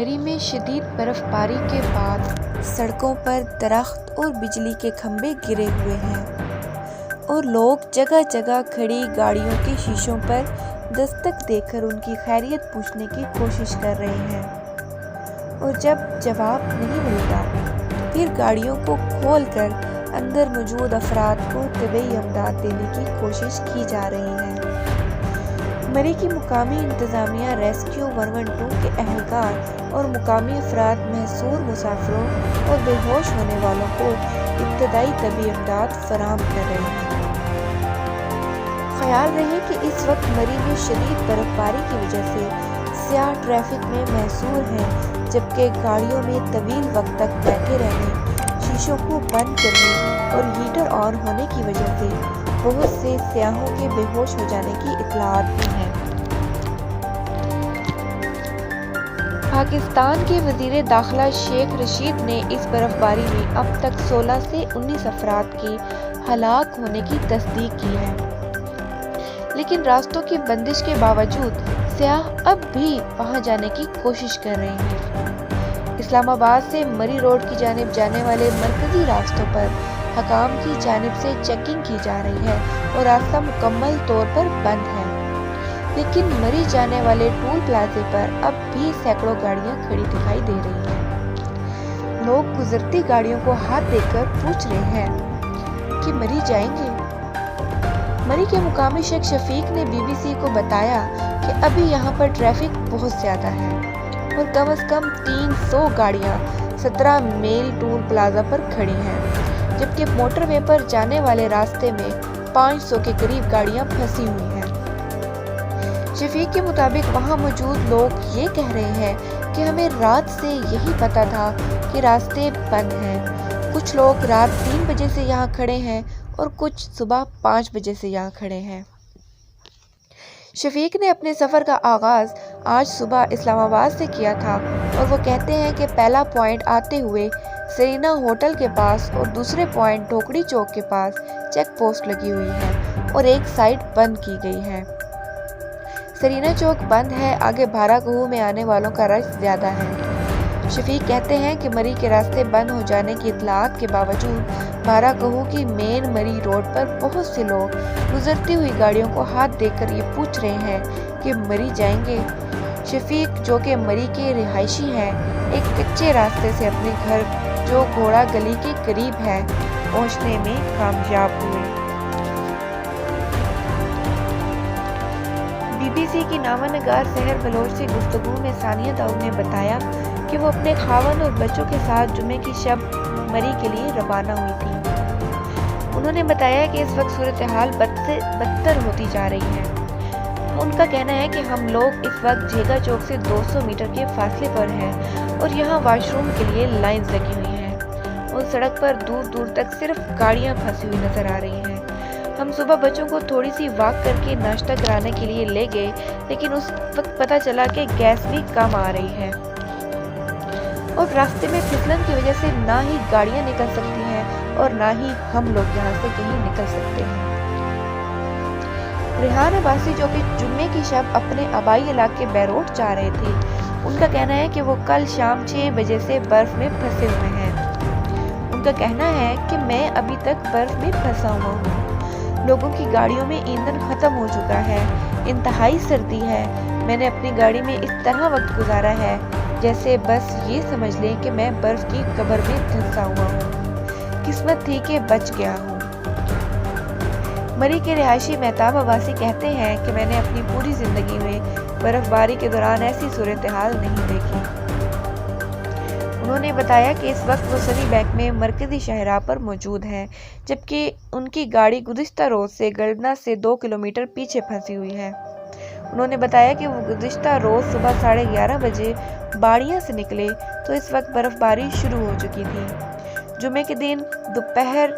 مری میں شدید برف باری کے بعد سڑکوں پر درخت اور بجلی کے کھمبے گرے ہوئے ہیں اور لوگ جگہ جگہ کھڑی گاڑیوں کے شیشوں پر دستک دے کر ان کی خیریت پوچھنے کی کوشش کر رہے ہیں، اور جب جواب نہیں ملتا پھر گاڑیوں کو کھول کر اندر موجود افراد کو طبی امداد دینے کی کوشش کی جا رہی ہے۔ مری کی مقامی انتظامیہ ریسکیو 112 کے اہلکار اور مقامی افراد محصور مسافروں اور بے ہوش ہونے والوں کو ابتدائی طبی امداد فراہم کر رہے ہیں۔ خیال رہے کہ اس وقت مری میں شدید برف باری کی وجہ سے سیاح ٹریفک میں محصور ہیں، جبکہ گاڑیوں میں طویل وقت تک بیٹھے رہنے، شیشوں کو بند کرنے اور ہیٹر آن ہونے کی وجہ سے بہت سے سیاحوں کے بے ہوش ہو جانے کی اطلاعات بھی ہیں۔ پاکستان کے وزیر داخلہ شیخ رشید نے اس برف باری میں اب تک 16 سے 19 افراد کے ہلاک ہونے کی تصدیق کی ہے، لیکن راستوں کی بندش کے باوجود سیاح اب بھی وہاں جانے کی کوشش کر رہے ہیں۔ اسلام آباد سے مری روڈ کی جانب جانے والے مرکزی راستوں پر حکام کی جانب سے چیکنگ کی جا رہی ہے اور راستہ مکمل طور پر بند ہے، لیکن مری جانے والے ٹول پلازے پر اب بھی سینکڑوں گاڑیاں کھڑی دکھائی دے رہی ہیں۔ لوگ گزرتی گاڑیوں کو ہاتھ دے کر پوچھ رہے ہیں کہ مری جائیں گے۔ مری کے مقامی شخص شفیق نے BBC کو بتایا کہ ابھی یہاں پر ٹریفک بہت زیادہ ہے اور کم از کم 300 گاڑیاں 17 میل ٹول پلازا پر کھڑی ہیں، جبکہ موٹر وے پر جانے والے راستے میں 500 کے قریب گاڑیاں پھنسی ہوئی ہیں۔ شفیق کے مطابق وہاں موجود لوگ یہ کہہ رہے ہیں کہ ہمیں رات سے یہی پتا تھا کہ راستے بند ہیں۔ کچھ لوگ رات 3 بجے سے یہاں کھڑے ہیں اور کچھ صبح 5 بجے سے یہاں کھڑے ہیں۔ شفیق نے اپنے سفر کا آغاز آج صبح اسلام آباد سے کیا تھا اور وہ کہتے ہیں کہ پہلا پوائنٹ آتے ہوئے سرینا ہوٹل کے پاس اور دوسرے پوائنٹ ڈھوکڑی چوک کے پاس چیک پوسٹ لگی ہوئی ہے اور ایک سائٹ بند کی گئی ہے۔ سرینا چوک بند ہے، آگے بھارا گہو میں آنے والوں کا رش زیادہ ہے۔ شفیق کہتے ہیں کہ مری کے راستے بند ہو جانے کی اطلاعات کے باوجود بھارا گہو کی مین مری روڈ پر بہت سے لوگ گزرتی ہوئی گاڑیوں کو ہاتھ دے کر یہ پوچھ رہے ہیں کہ مری جائیں گے۔ شفیق جو کہ مری کے رہائشی ہیں، ایک کچے راستے سے اپنے گھر جو گھوڑا گلی کے قریب ہے پہنچنے میں کامیاب ہوئے۔ BBC کی نامہ نگار سحر بلوچ سے گفتگو میں ثانیہ داؤد نے بتایا کہ وہ اپنے خاوند اور بچوں کے ساتھ جمعے کی شب مری کے لیے روانہ ہوئی تھی۔ انہوں نے بتایا کہ اس وقت صورتحال بدتر ہوتی جا رہی ہے۔ ان کا کہنا ہے کہ ہم لوگ اس وقت جھیگا چوک سے 200 میٹر کے فاصلے پر ہیں اور یہاں واش روم کے لیے لائنز لگی ہوئی ہیں اور سڑک پر دور دور تک صرف گاڑیاں پھنسی ہوئی نظر آ رہی ہیں۔ ہم صبح بچوں کو تھوڑی سی واک کر کے ناشتہ کرانے کے لیے لے گئے، لیکن اس وقت پتہ چلا کہ گیس بھی کم آ رہی ہے اور راستے میں پھسلن کی وجہ سے نہ ہی گاڑیاں نکل سکتی ہیں اور نہ ہی ہم لوگ یہاں سے کہیں نکل سکتے ہیں۔ ریحان عباسی جو کہ جمعے کی شب اپنے آبائی علاقے بیروٹ جا رہے تھے، ان کا کہنا ہے کہ وہ کل شام 6 بجے سے برف میں پھنسے ہوئے ہیں۔ ان کا کہنا ہے کہ میں ابھی تک برف میں پھنسا ہوا ہوں۔ لوگوں کی گاڑیوں میں ایندھن ختم ہو چکا ہے، انتہائی سردی ہے۔ میں نے اپنی گاڑی میں اس طرح وقت گزارا ہے جیسے بس یہ سمجھ لیں کہ میں برف کی قبر میں دھنسا ہوا ہوں۔ قسمت تھی کہ بچ گیا ہوں۔ مری کے رہائشی مہتاب عباسی کہتے ہیں کہ میں نے اپنی پوری زندگی میں برف باری کے دوران ایسی صورتحال نہیں دیکھی۔ انہوں نے بتایا کہ اس وقت وہ سنی بینک میں مرکزی شاہراہ پر موجود ہیں، جبکہ ان کی گاڑی گزشتہ روز سے گلڈنہ سے 2 کلومیٹر پیچھے پھنسی ہوئی ہے۔ انہوں نے بتایا کہ وہ گزشتہ روز صبح 11:30 بجے باڑیاں سے نکلے تو اس وقت برف باری شروع ہو چکی تھی۔ جمعے کے دن دوپہر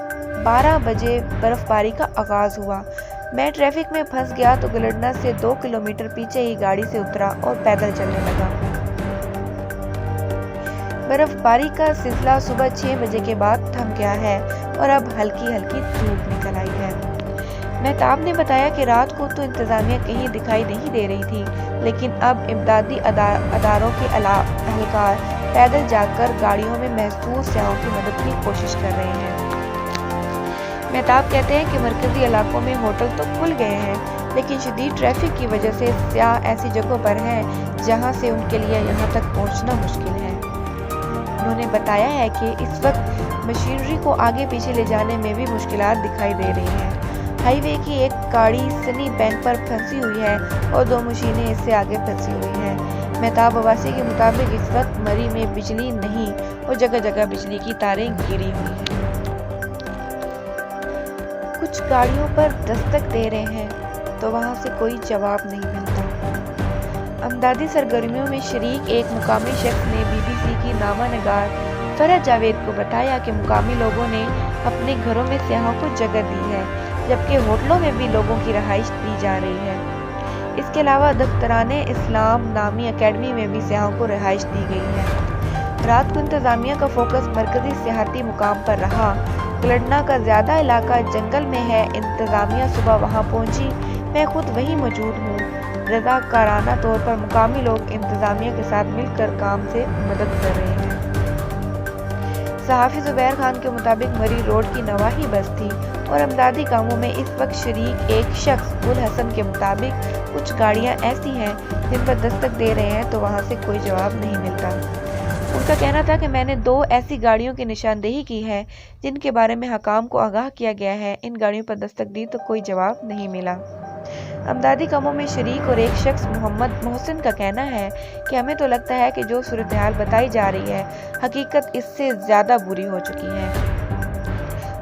12 بجے برف باری کا آغاز ہوا۔ میں ٹریفک میں پھنس گیا تو گلڈنہ سے 2 کلومیٹر پیچھے ہی گاڑی سے اترا اور پیدل چلنے لگا۔ برف باری کا سلسلہ صبح 6 بجے کے بعد تھم گیا ہے اور اب ہلکی ہلکی دھوپ نکل آئی ہے۔ مہتاب نے بتایا کہ رات کو تو انتظامیہ کہیں دکھائی نہیں دے رہی تھی، لیکن اب امدادی اداروں کے اہلکار پیدل جا کر گاڑیوں میں محسوس سیاحوں کی مدد کی کوشش کر رہے ہیں۔ مہتاب کہتے ہیں کہ مرکزی علاقوں میں ہوٹل تو کھل گئے ہیں، لیکن شدید ٹریفک کی وجہ سے سیاح ایسی جگہوں پر ہیں جہاں سے ان کے لیے یہاں تک پہنچنا مشکل ہے۔ انہوں نے بتایا ہے کہ اس وقت مشینری کو آگے پیچھے لے جانے میں بھی مشکلات دکھائی دے رہی ہیں۔ ہائی وے کی ایک گاڑی سنی بینک پر پھنسی ہوئی ہے اور 2 مشینیں اس سے آگے پھنسی ہوئی ہیں۔ مہتاب عباسی کے مطابق اس وقت مری میں بجلی نہیں اور جگہ جگہ بجلی کی تاریں گری ہوئی ہیں۔ کچھ گاڑیوں پر دستک دے رہے ہیں تو وہاں سے کوئی جواب نہیں ملتا۔ امدادی سرگرمیوں میں شریک ایک مقامی شخص نے BBC کی نامہ نگار فرحت جاوید کو بتایا کہ مقامی لوگوں نے اپنے گھروں میں سیاحوں کو جگہ دی ہے، جبکہ ہوٹلوں میں بھی لوگوں کی رہائش دی جا رہی ہے۔ اس کے علاوہ دختران اسلام نامی اکیڈمی میں بھی سیاحوں کو رہائش دی گئی ہے۔ رات کو انتظامیہ کا فوکس مرکزی سیاحتی مقام پر رہا۔ گلڈنا کا زیادہ علاقہ جنگل میں ہے۔ انتظامیہ صبح وہاں پہنچی، میں خود وہیں موجود ہوں۔ رضاکارانہ طور پر مقامی لوگ انتظامیہ کے ساتھ مل کر کام سے مدد کر رہے ہیں۔ صحافی زبیر خان کے مطابق مری روڈ کی نواحی بس تھی اور امدادی کاموں میں اس وقت شریک ایک شخص گل حسن کے مطابق کچھ گاڑیاں ایسی ہیں جن پر دستک دے رہے ہیں تو وہاں سے کوئی جواب نہیں ملتا۔ ان کا کہنا تھا کہ میں نے 2 ایسی گاڑیوں کی نشاندہی کی ہے جن کے بارے میں حکام کو آگاہ کیا گیا ہے، ان گاڑیوں پر دستک دی تو کوئی جواب نہیں ملا۔ امدادی کاموں میں شریک اور ایک شخص محمد محسن کا کہنا ہے کہ ہمیں تو لگتا ہے کہ جو صورتحال بتائی جا رہی ہے حقیقت اس سے زیادہ بری ہو چکی ہے۔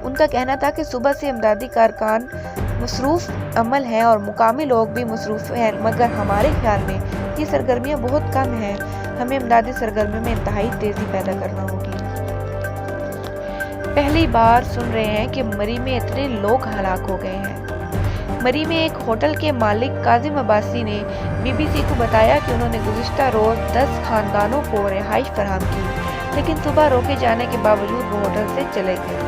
ان کا کہنا تھا کہ صبح سے امدادی کارکن مصروف عمل ہیں اور مقامی لوگ بھی مصروف ہیں، مگر ہمارے خیال میں یہ سرگرمیاں بہت کم ہیں۔ ہمیں امدادی سرگرمیوں میں انتہائی تیزی پیدا کرنا ہوگی۔ پہلی بار سن رہے ہیں کہ مری میں اتنے لوگ ہلاک ہو گئے ہیں۔ مری میں ایک ہوٹل کے مالک کاظم عباسی نے BBC کو بتایا کہ انہوں نے گزشتہ روز 10 خاندانوں کو رہائش فراہم کی، لیکن صبح روکے جانے کے باوجود وہ ہوٹل سے چلے گئے۔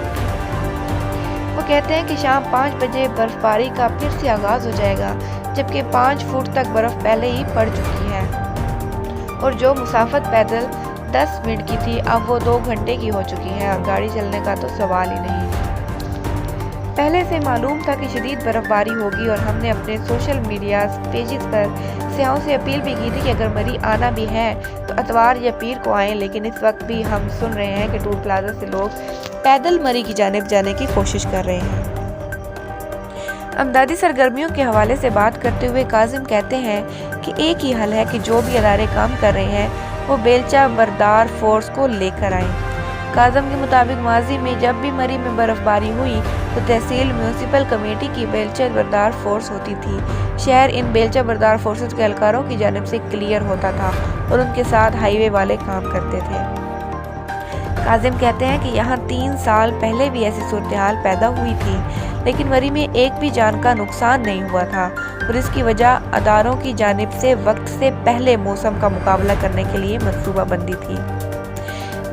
وہ کہتے ہیں کہ شام 5 بجے برف باری کا پھر سے آغاز ہو جائے گا، جبکہ 5 فٹ تک برف پہلے ہی پڑ چکی ہے اور جو مسافت پیدل 10 منٹ کی تھی اب وہ 2 گھنٹے کی ہو چکی ہے اور گاڑی چلنے کا تو سوال ہی نہیں۔ پہلے سے معلوم تھا کہ شدید برف باری ہوگی اور ہم نے اپنے سوشل میڈیا پیجز پر سیاحوں سے اپیل بھی کی تھی کہ اگر مری آنا بھی ہے تو اتوار یا پیر کو آئیں، لیکن اس وقت بھی ہم سن رہے ہیں کہ ٹول پلازا سے لوگ پیدل مری کی جانب جانے کی کوشش کر رہے ہیں۔ امدادی سرگرمیوں کے حوالے سے بات کرتے ہوئے کاظم کہتے ہیں کہ ایک ہی حل ہے کہ جو بھی ادارے کام کر رہے ہیں وہ بیلچہ بردار فورس کو لے کر آئیں۔ کاظم کے مطابق ماضی میں جب بھی مری میں برف باری ہوئی تو تحصیل میونسپل کمیٹی کی بیلچہ بردار فورس ہوتی تھی۔ شہر ان بیلچہ بردار فورسز کے اہلکاروں کی جانب سے کلیئر ہوتا تھا اور ان کے ساتھ ہائی وے والے کام کرتے تھے۔ کاظم کہتے ہیں کہ یہاں 3 سال پہلے بھی ایسی صورتحال پیدا ہوئی تھی، لیکن مری میں ایک بھی جان کا نقصان نہیں ہوا تھا اور اس کی وجہ اداروں کی جانب سے وقت سے پہلے موسم کا مقابلہ کرنے کے لیے منصوبہ بندی تھی۔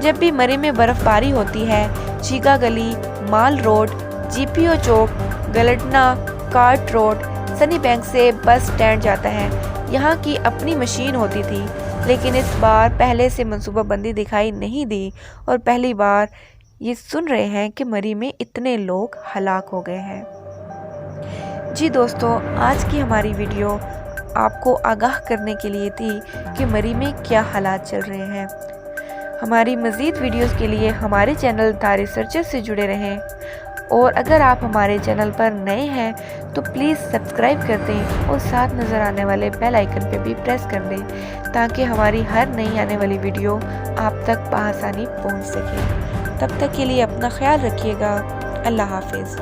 جب بھی مری میں برف باری ہوتی ہے، چیگا گلی، مال روڈ، GPO چوک، گلڈنا، کارٹ روڈ، سنی بینک سے بس سٹینڈ جاتا ہے، یہاں کی اپنی مشین ہوتی تھی، لیکن اس بار پہلے سے منصوبہ بندی دکھائی نہیں دی اور پہلی بار یہ سن رہے ہیں کہ مری میں اتنے لوگ ہلاک ہو گئے ہیں۔ جی دوستو، آج کی ہماری ویڈیو آپ کو آگاہ کرنے کے لیے تھی کہ مری میں کیا حالات چل رہے ہیں۔ ہماری مزید ویڈیوز کے لیے ہمارے چینل دا ریسرچر سے جڑے رہیں اور اگر آپ ہمارے چینل پر نئے ہیں تو پلیز سبسکرائب کر دیں اور ساتھ نظر آنے والے بیل آئیکن پہ بھی پریس کر دیں تاکہ ہماری ہر نئی آنے والی ویڈیو آپ تک بآسانی پہنچ سکے۔ تب تک کے لیے اپنا خیال رکھیے گا۔ اللہ حافظ۔